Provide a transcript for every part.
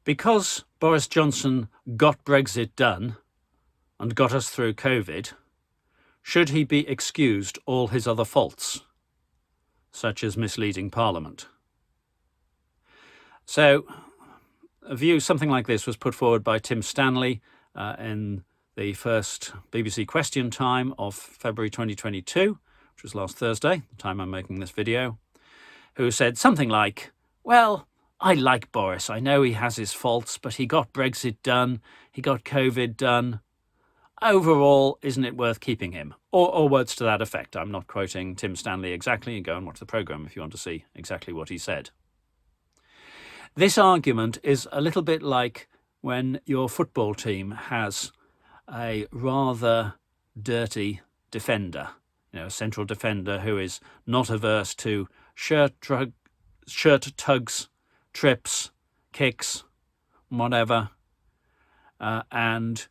Because Boris Johnson got Brexit done and got us through COVID, should he be excused all his other faults, such as misleading Parliament? So, a view something like this was put forward by Tim Stanley in the first BBC Question Time of February 2022, which was last Thursday, the time I'm making this video, who said something like, well, I like Boris. I know he has his faults, but he got Brexit done. He got COVID done. Overall, isn't it worth keeping him? Or words to that effect. I'm not quoting Tim Stanley exactly. Go and watch the programme if you want to see exactly what he said. This argument is a little bit like when your football team has a rather dirty defender, a central defender who is not averse to shirt tugs, trips, kicks, whatever. And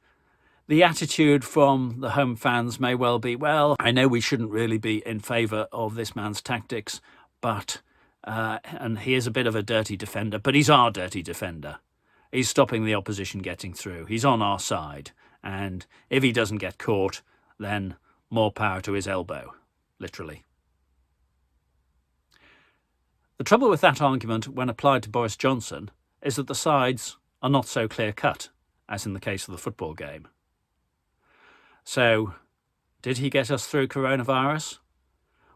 the attitude from the home fans may well be, well, I know we shouldn't really be in favour of this man's tactics, but, and he is a bit of a dirty defender, but he's our dirty defender. He's stopping the opposition getting through. He's on our side. And if he doesn't get caught, then more power to his elbow, literally. The trouble with that argument when applied to Boris Johnson is that the sides are not so clear-cut, as in the case of the football game. So, did he get us through coronavirus?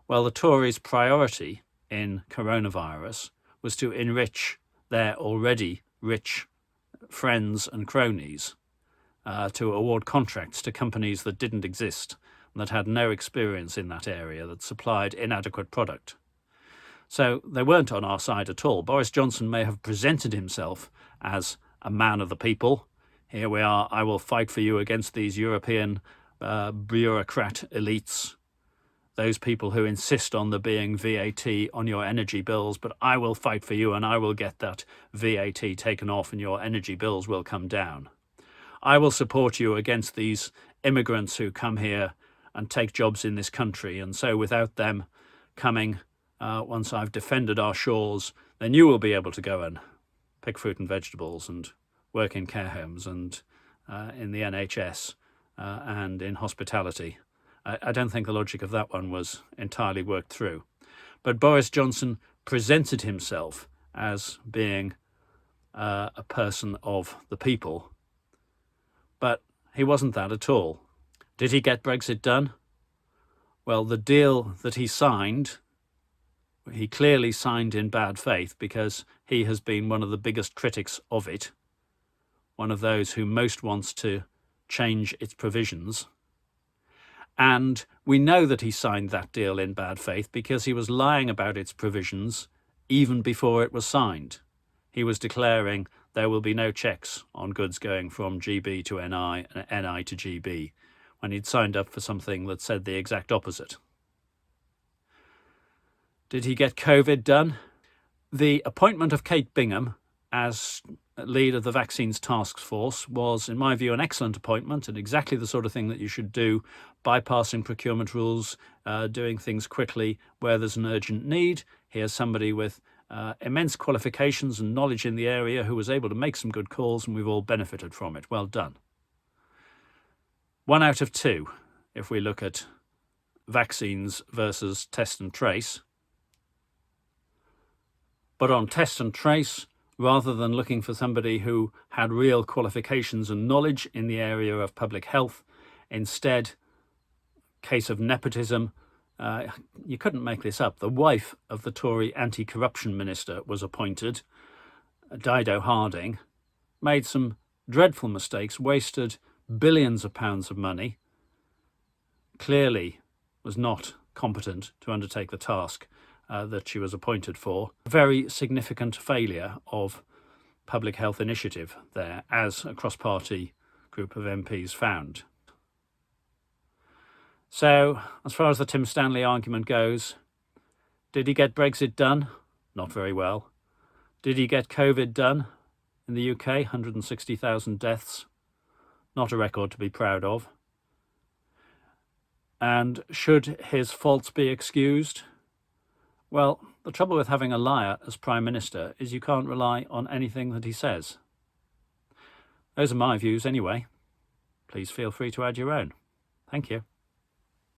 Well, the Tories' priority in coronavirus was to enrich their already rich friends and cronies, to award contracts to companies that didn't exist and that had no experience in that area, that supplied inadequate product. So they weren't on our side at all. Boris Johnson may have presented himself as a man of the people. Here we are, I will fight for you against these European bureaucrat elites, those people who insist on there being VAT on your energy bills, but I will fight for you and I will get that VAT taken off and your energy bills will come down. I will support you against these immigrants who come here and take jobs in this country, and so without them coming, once I've defended our shores, then you will be able to go and pick fruit and vegetables and work in care homes and in the NHS and in hospitality. I don't think the logic of that one was entirely worked through. But Boris Johnson presented himself as being a person of the people, but he wasn't that at all. Did he get Brexit done? Well, the deal that he signed, he clearly signed in bad faith because he has been one of the biggest critics of it, one of those who most wants to change its provisions. And we know that he signed that deal in bad faith because he was lying about its provisions even before it was signed. He was declaring there will be no checks on goods going from GB to NI and NI to GB, when he'd signed up for something that said the exact opposite. Did he get COVID done? The appointment of Kate Bingham as lead of the vaccines task force was, in my view, an excellent appointment and exactly the sort of thing that you should do, bypassing procurement rules, doing things quickly where there's an urgent need. Here's somebody with immense qualifications and knowledge in the area who was able to make some good calls, and we've all benefited from it. Well done. 1 out of 2, if we look at vaccines versus test and trace. But on test and trace, rather than looking for somebody who had real qualifications and knowledge in the area of public health, instead, case of nepotism, you couldn't make this up. The wife of the Tory anti-corruption minister was appointed, Dido Harding, made some dreadful mistakes, wasted billions of pounds of money, clearly was not competent to undertake the task that she was appointed for. A very significant failure of public health initiative there, as a cross-party group of MPs found. So, as far as the Tim Stanley argument goes, did he get Brexit done? Not very well. Did he get COVID done? In the UK, 160,000 deaths. Not a record to be proud of. And should his faults be excused? Well, the trouble with having a liar as Prime Minister is you can't rely on anything that he says. Those are my views anyway. Please feel free to add your own. Thank you.